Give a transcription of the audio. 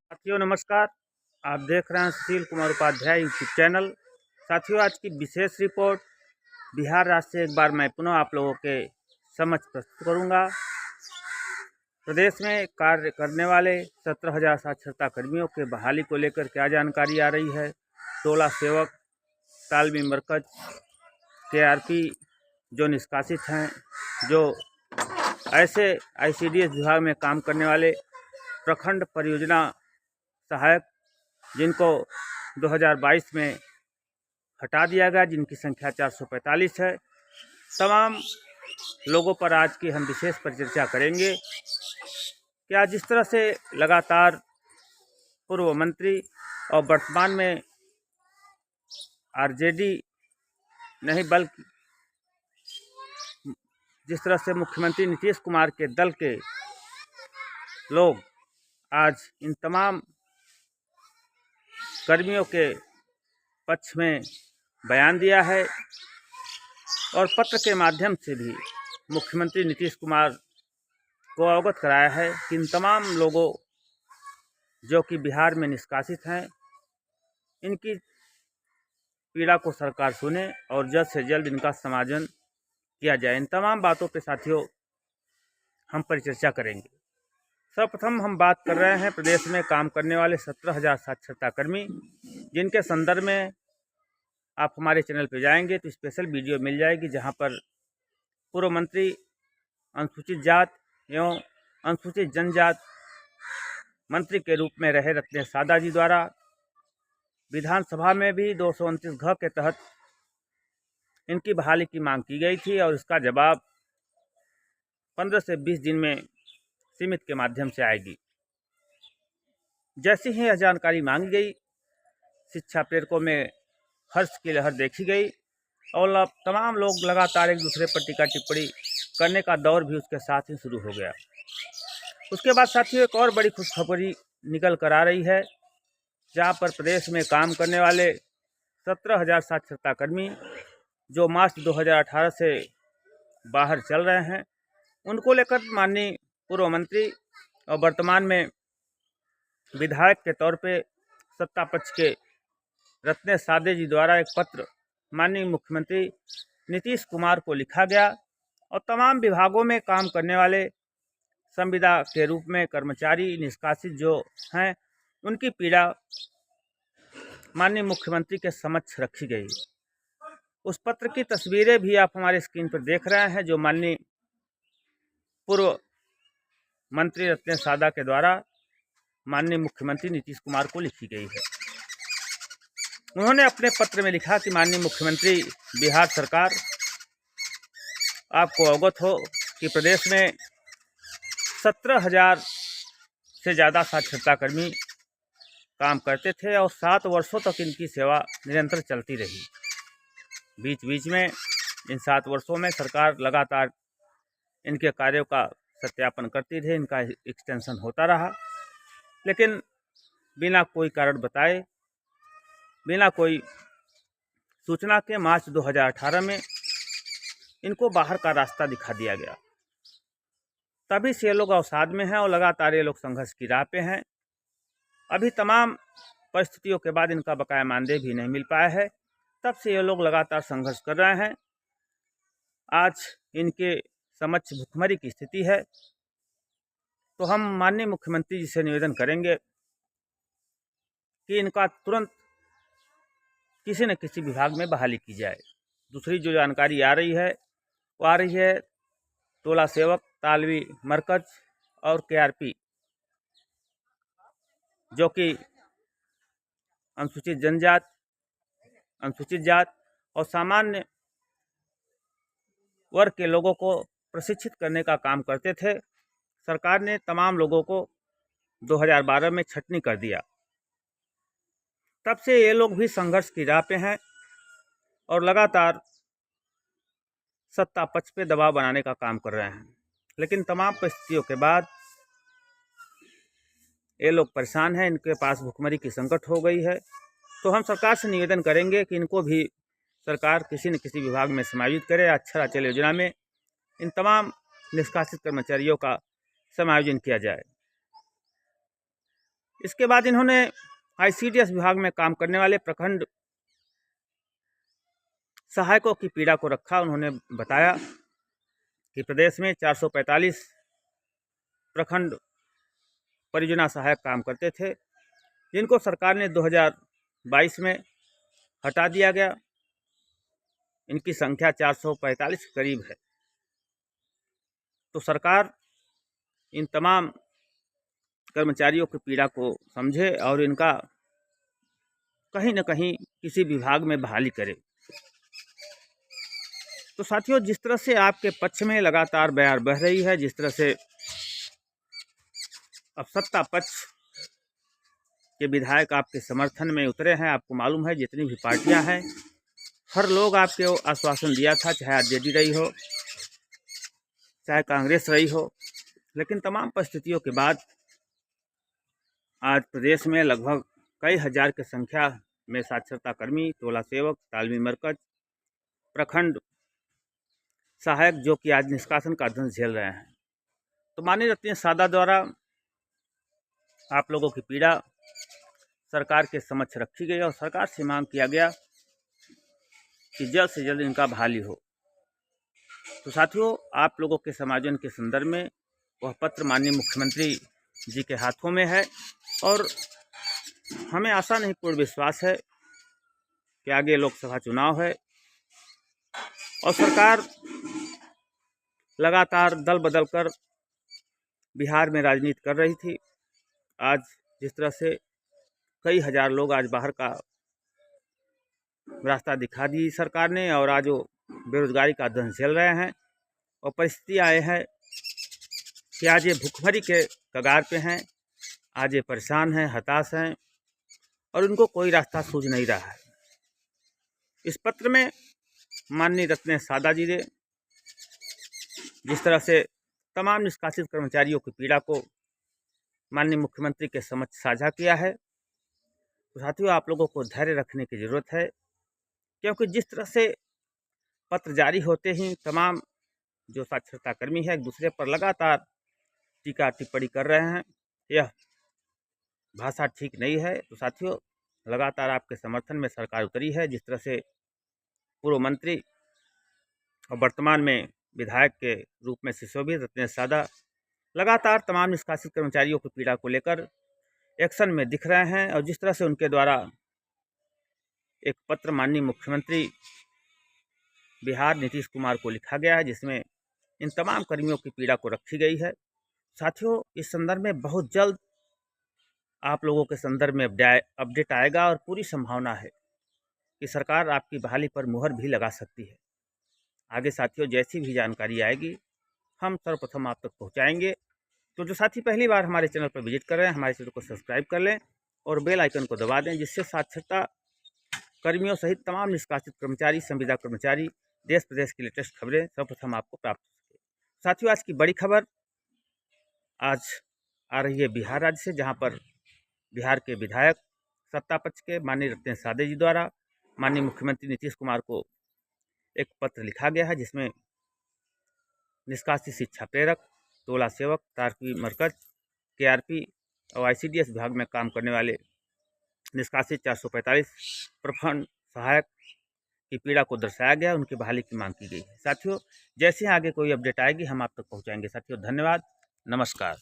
साथियों नमस्कार। आप देख रहे हैं सुशील कुमार उपाध्याय यूट्यूब चैनल। साथियों आज की विशेष रिपोर्ट बिहार राज्य से एक बार मैं पुनः आप लोगों के समक्ष प्रस्तुत करूंगा। प्रदेश में कार्य करने वाले 17,000 साक्षरता कर्मियों के बहाली को लेकर क्या जानकारी आ रही है। टोला सेवक, तालमी मरकज, KRP जो निष्कासित हैं, जो ऐसे ICDS विभाग में काम करने वाले प्रखंड परियोजना सहायक जिनको 2022 में हटा दिया गया, जिनकी संख्या 445 है, तमाम लोगों पर आज की हम विशेष परिचर्चा करेंगे। क्या जिस तरह से लगातार पूर्व मंत्री और वर्तमान में RJD नहीं बल्कि जिस तरह से मुख्यमंत्री नीतीश कुमार के दल के लोग आज इन तमाम कर्मियों के पक्ष में बयान दिया है और पत्र के माध्यम से भी मुख्यमंत्री नीतीश कुमार को अवगत कराया है कि इन तमाम लोगों जो कि बिहार में निष्कासित हैं, इनकी पीड़ा को सरकार सुने और जल्द से जल्द इनका समाधान किया जाए। इन तमाम बातों पे साथियों हम परिचर्चा करेंगे। सर्वप्रथम हम बात कर रहे हैं प्रदेश में काम करने वाले 17,000 साक्षरता कर्मी, जिनके संदर्भ में आप हमारे चैनल पर जाएंगे तो स्पेशल वीडियो मिल जाएगी, जहां पर पूर्व मंत्री अनुसूचित जात एवं अनुसूचित जनजात मंत्री के रूप में रहे रत्नेश सादा जी द्वारा विधानसभा में भी 229 घ के तहत इनकी बहाली की मांग की गई थी और इसका जवाब 15 से 20 दिन में सीमित के माध्यम से आएगी। जैसी ही यह जानकारी मांगी गई, शिक्षा प्रेरकों में हर्ष की लहर देखी गई और अब तमाम लोग लगातार एक दूसरे पर टीका टिप्पणी करने का दौर भी उसके साथ ही शुरू हो गया। उसके बाद साथियों एक और बड़ी खुशखबरी निकल कर आ रही है, जहां पर प्रदेश में काम करने वाले 17,000 साक्षरता कर्मी जो मार्च 2018 से बाहर चल रहे हैं, उनको लेकर माननीय पूर्व मंत्री और वर्तमान में विधायक के तौर पे सत्ता पक्ष के रत्नेश सादे जी द्वारा एक पत्र माननीय मुख्यमंत्री नीतीश कुमार को लिखा गया और तमाम विभागों में काम करने वाले संविदा के रूप में कर्मचारी निष्कासित जो हैं, उनकी पीड़ा माननीय मुख्यमंत्री के समक्ष रखी गई। उस पत्र की तस्वीरें भी आप हमारे स्क्रीन पर देख रहे हैं, जो माननीय पूर्व मंत्री रत्नेश सादा के द्वारा माननीय मुख्यमंत्री नीतीश कुमार को लिखी गई है। उन्होंने अपने पत्र में लिखा कि माननीय मुख्यमंत्री, बिहार सरकार आपको अवगत हो कि प्रदेश में 17,000 से ज़्यादा साक्षरता कर्मी काम करते थे और 7 वर्षों तक इनकी सेवा निरंतर चलती रही। बीच बीच में इन 7 वर्षों में सरकार लगातार इनके कार्यों का सत्यापन करती रही, इनका एक्सटेंशन होता रहा, लेकिन बिना कोई कारण बताए, बिना कोई सूचना के मार्च 2018 में इनको बाहर का रास्ता दिखा दिया गया। तभी से ये लोग अवसाद में हैं और लगातार ये लोग संघर्ष की राह पे हैं। अभी तमाम परिस्थितियों के बाद इनका बकाया मानदेय भी नहीं मिल पाया है, तब से ये लोग लगातार संघर्ष कर रहे हैं। आज इनके समक्ष भुखमरी की स्थिति है, तो हम माननीय मुख्यमंत्री जी से निवेदन करेंगे कि इनका तुरंत किसी न किसी विभाग में बहाली की जाए। दूसरी जो जानकारी आ रही है वो आ रही है टोला सेवक, तालवी मरकज और KRP जो कि अनुसूचित जनजात, अनुसूचित जात और सामान्य वर्ग के लोगों को प्रशिक्षित करने का काम करते थे। सरकार ने तमाम लोगों को 2012 में छटनी कर दिया। तब से ये लोग भी संघर्ष की राह पे हैं और लगातार सत्ता पक्ष पे दबाव बनाने का काम कर रहे हैं, लेकिन तमाम परिस्थितियों के बाद ये लोग परेशान हैं, इनके पास भुखमरी की संकट हो गई है। तो हम सरकार से निवेदन करेंगे कि इनको भी सरकार किसी न किसी विभाग में समायोजित करे। अक्षर अचल योजना में इन तमाम निष्कासित कर्मचारियों का समायोजन किया जाए। इसके बाद इन्होंने ICDS विभाग में काम करने वाले प्रखंड सहायकों की पीड़ा को रखा। उन्होंने बताया कि प्रदेश में 445 प्रखंड परियोजना सहायक काम करते थे, जिनको सरकार ने 2022 में हटा दिया गया। इनकी संख्या 445 के करीब है। तो सरकार इन तमाम कर्मचारियों की पीड़ा को समझे और इनका कहीं न कहीं किसी विभाग में बहाली करे। तो साथियों, जिस तरह से आपके पक्ष में लगातार बयार बह रही है, जिस तरह से अब सत्ता पक्ष के विधायक आपके समर्थन में उतरे हैं, आपको मालूम है जितनी भी पार्टियां हैं, हर लोग आपके आश्वासन दिया था, चाहे आरजेडी रही हो, चाहे कांग्रेस रही हो, लेकिन तमाम परिस्थितियों के बाद आज प्रदेश में लगभग कई हजार की संख्या में साक्षरता कर्मी, टोला सेवक, तालमी मरकज, प्रखंड सहायक जो कि आज निष्कासन का दंश झेल रहे हैं। तो माननीय रत्न सादा द्वारा आप लोगों की पीड़ा सरकार के समक्ष रखी गई और सरकार से मांग किया गया कि जल्द से जल्द इनका बहाली हो। तो साथियों, आप लोगों के समायोजन के संदर्भ में वह पत्र माननीय मुख्यमंत्री जी के हाथों में है और हमें आशा नहीं पूर्ण विश्वास है कि आगे लोकसभा चुनाव है और सरकार लगातार दल बदल कर बिहार में राजनीति कर रही थी। आज जिस तरह से कई हजार लोग आज बाहर का रास्ता दिखा दी सरकार ने और आज वो बेरोजगारी का दंश झेल रहे हैं और परिस्थिति आए हैं कि आज ये भूखमरी के कगार पे हैं, आज ये परेशान हैं, हताश हैं और उनको कोई रास्ता सूझ नहीं रहा है। इस पत्र में माननीय रत्न सादा जी ने जिस तरह से तमाम निष्कासित कर्मचारियों की पीड़ा को माननीय मुख्यमंत्री के समक्ष साझा किया है, तो साथियों आप लोगों को धैर्य रखने की ज़रूरत है, क्योंकि जिस तरह से पत्र जारी होते ही तमाम जो साक्षरता कर्मी है एक दूसरे पर लगातार टीका टिप्पणी कर रहे हैं, यह भाषा ठीक नहीं है। तो साथियों, लगातार आपके समर्थन में सरकार उतरी है। जिस तरह से पूर्व मंत्री और वर्तमान में विधायक के रूप में सुशोभित रत्न सादा लगातार तमाम निष्कासित कर्मचारियों की पीड़ा को लेकर एक्शन में दिख रहे हैं और जिस तरह से उनके द्वारा एक पत्र माननीय मुख्यमंत्री बिहार नीतीश कुमार को लिखा गया है, जिसमें इन तमाम कर्मियों की पीड़ा को रखी गई है। साथियों, इस संदर्भ में बहुत जल्द आप लोगों के संदर्भ में अपडेट आएगा और पूरी संभावना है कि सरकार आपकी बहाली पर मुहर भी लगा सकती है। आगे साथियों जैसी भी जानकारी आएगी हम सर्वप्रथम आप तक पहुंचाएंगे। तो जो साथी पहली बार हमारे चैनल पर विजिट कर रहे हैं, हमारे चैनल को सब्सक्राइब कर लें और बेल आइकन को दबा दें, जिससे साक्षरता कर्मियों सहित तमाम निष्कासित कर्मचारी, संविदा कर्मचारी, देश प्रदेश की लेटेस्ट खबरें सर्वप्रथम आपको प्राप्त हो सके। साथियों, आज की बड़ी खबर आज आ रही है बिहार राज्य से, जहां पर बिहार के विधायक सत्ता पक्ष के माननीय रत्न सादा जी द्वारा माननीय मुख्यमंत्री नीतीश कुमार को एक पत्र लिखा गया है, जिसमें निष्कासित शिक्षा प्रेरक, टोला सेवक, तारकी मरकज, KRP और ICDS विभाग में काम करने वाले निष्कासित 445 प्रखंड सहायक की पीड़ा को दर्शाया गया, उनकी बहाली की मांग की गई है। साथियों, जैसे ही आगे कोई अपडेट आएगी हम आप तक पहुंचाएंगे। साथियों, धन्यवाद, नमस्कार।